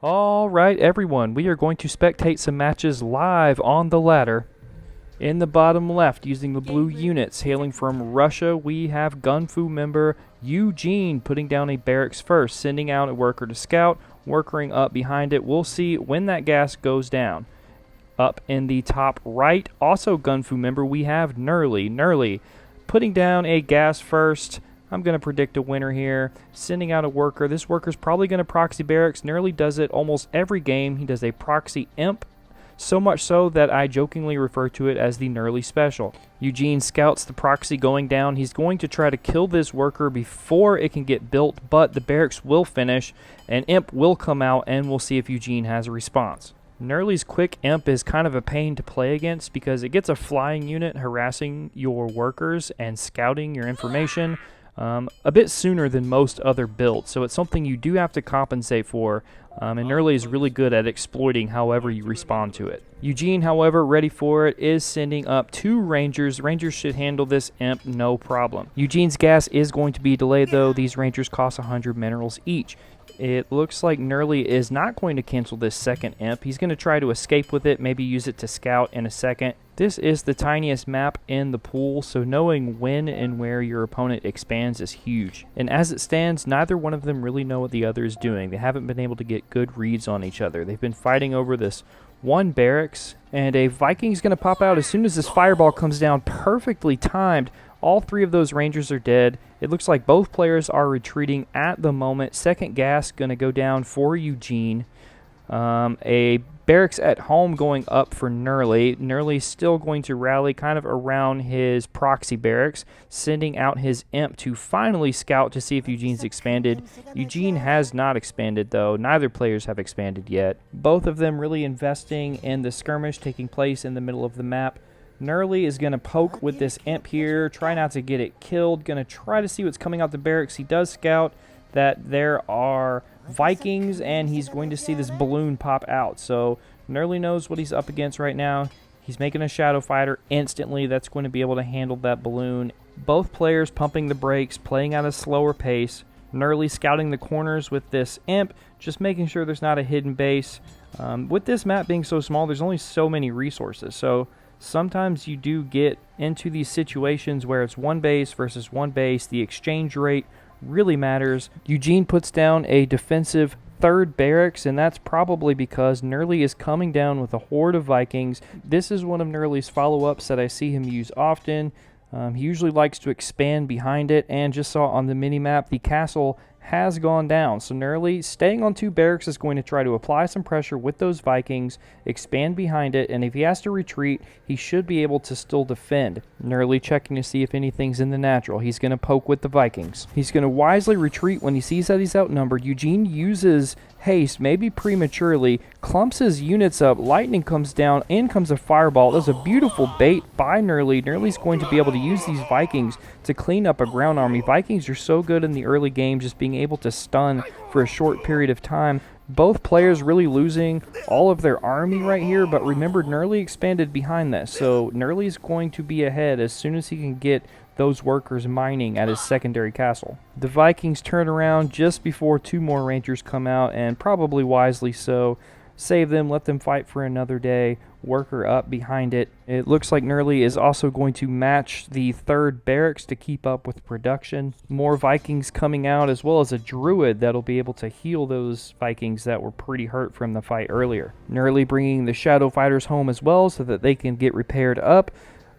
All right, everyone, we are going to spectate some matches live on the ladder. In the bottom left, using the blue units, hailing from Russia, we have GunFu member Eugene putting down a barracks first, sending out a worker to scout, workering up behind it. We'll see when that gas goes down. Up in the top right, also GunFu member, we have Nurley. Nurley putting down a gas first. I'm going to predict a winner here, sending out a worker. This worker's probably going to proxy barracks. Nurley does it almost every game. He does a proxy imp, so much so that I jokingly refer to it as the Nurley special. Eugene scouts the proxy going down. He's going to try to kill this worker before it can get built, but the barracks will finish, and imp will come out, and we'll see if Eugene has a response. Nurley's quick imp is kind of a pain to play against because it gets a flying unit harassing your workers and scouting your information a bit sooner than most other builds, so it's something you do have to compensate for, and Nurley is really good at exploiting however you respond to it. Eugene, however, ready for it, is sending up 2 Rangers. Rangers should handle this imp no problem. Eugene's gas is going to be delayed, though. These Rangers cost 100 minerals each. It looks like Nurley is not going to cancel this second imp. He's going to try to escape with it, maybe use it to scout in a second. This is the tiniest map in the pool, so knowing when and where your opponent expands is huge. And as it stands, neither one of them really know what the other is doing. They haven't been able to get good reads on each other. They've been fighting over this one barracks, and a Viking's going to pop out as soon as this fireball comes down, perfectly timed. All 3 of those Rangers are dead. It looks like both players are retreating at the moment. Second gas going to go down for Eugene. A barracks at home going up for Nurley. Nurley's still going to rally kind of around his proxy barracks, sending out his imp to finally scout to see if Eugene's expanded. Eugene has not expanded, though. Neither players have expanded yet. Both of them really investing in the skirmish taking place in the middle of the map. Nurley is going to poke with this imp here, try not to get it killed, going to try to see what's coming out the barracks. He does scout that there are Vikings, and he's going to see this balloon pop out. So Nurley knows what he's up against right now. He's making a shadow fighter instantly that's going to be able to handle that balloon. Both players pumping the brakes, playing at a slower pace. Nurley scouting the corners with this imp, just making sure there's not a hidden base. With this map being so small, there's only so many resources. So sometimes you do get into these situations where it's one base versus one base. The exchange rate really matters. Eugene puts down a defensive third barracks, and that's probably because Nurley is coming down with a horde of Vikings. This is one of Nurley's follow-ups that I see him use often. He usually likes to expand behind it, and just saw on the mini-map the castle has gone down. So Nurley, staying on 2 barracks, is going to try to apply some pressure with those Vikings, expand behind it, and if he has to retreat, he should be able to still defend. Nurley checking to see if anything's in the natural. He's going to poke with the Vikings. He's going to wisely retreat when he sees that he's outnumbered. Eugene uses haste, maybe prematurely, clumps his units up, lightning comes down, in comes a fireball. That's a beautiful bait by Nurley. Nurley's going to be able to use these Vikings to clean up a ground army. Vikings are so good in the early game, just being able to stun for a short period of time. Both players really losing all of their army right here, but remember, Nurley expanded behind this, so Nurley's going to be ahead as soon as he can get those workers mining at his secondary castle. The Vikings turn around just before 2 more Rangers come out, and probably wisely so. Save them, let them fight for another day. Worker up behind it. It looks like Nurley is also going to match the 3rd barracks to keep up with production. More Vikings coming out, as well as a druid that'll be able to heal those Vikings that were pretty hurt from the fight earlier. Nurley bringing the shadow fighters home as well so that they can get repaired up.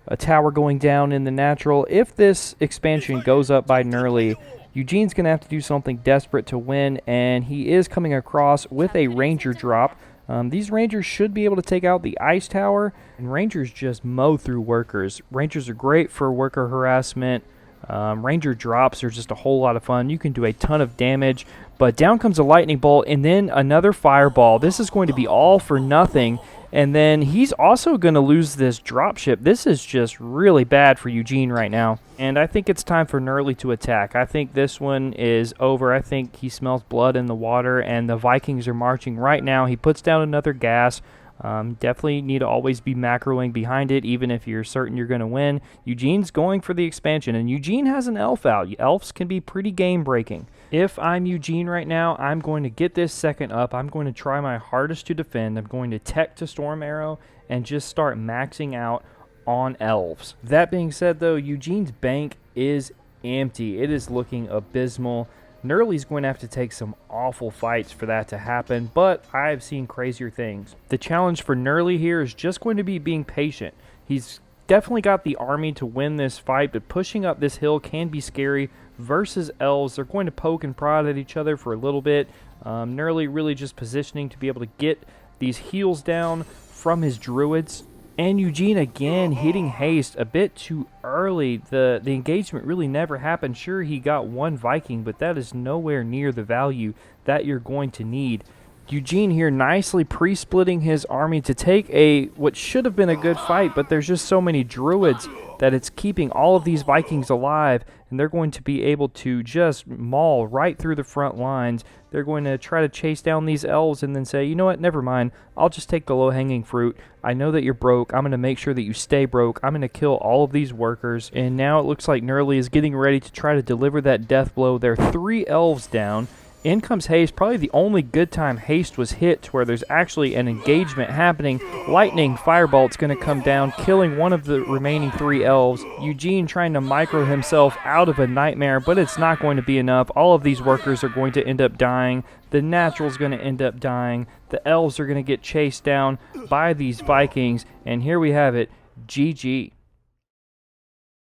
A tower going down in the natural. If this expansion goes up by Nurley, Eugene's going to have to do something desperate to win, and he is coming across with a Ranger drop. These Rangers should be able to take out the ice tower, and Rangers just mow through workers. Rangers are great for worker harassment. Ranger drops are just a whole lot of fun. You can do a ton of damage, but down comes a lightning bolt, and then another fireball. This is going to be all for nothing, and then he's also going to lose this dropship. This is just really bad for Eugene right now, and I think it's time for Nurley to attack. I think this one is over. I think he smells blood in the water, and the Vikings are marching right now. He puts down another gas. Definitely need to always be macroing behind it, even if you're certain you're going to win. Eugene's going for the expansion, and Eugene has an elf out. Elves can be pretty game-breaking. If I'm Eugene right now, I'm going to get this second up. I'm going to try my hardest to defend. I'm going to tech to Storm Arrow and just start maxing out on elves. That being said, though, Eugene's bank is empty. It is looking abysmal. Nurley's going to have to take some awful fights for that to happen, but I've seen crazier things. The challenge for Nurley here is just going to be being patient. He's definitely got the army to win this fight, but pushing up this hill can be scary versus elves. They're going to poke and prod at each other for a little bit. Nurley really just positioning to be able to get these heals down from his druids. And Eugene again hitting haste a bit too early. The engagement really never happened. Sure, he got one Viking, but that is nowhere near the value that you're going to need. Eugene here nicely pre-splitting his army to take what should have been a good fight, but there's just so many druids that it's keeping all of these Vikings alive, and they're going to be able to just maul right through the front lines. They're going to try to chase down these elves and then say, you know what, never mind, I'll just take the low-hanging fruit. I know that you're broke. I'm going to make sure that you stay broke. I'm going to kill all of these workers. And now it looks like Nurley is getting ready to try to deliver that death blow. There are 3 elves down. In comes haste. Probably the only good time haste was hit to where there's actually an engagement happening. Lightning firebolt's going to come down, killing one of the remaining 3 elves. Eugene trying to micro himself out of a nightmare, but it's not going to be enough. All of these workers are going to end up dying. The natural's going to end up dying. The elves are going to get chased down by these Vikings. And here we have it. GG.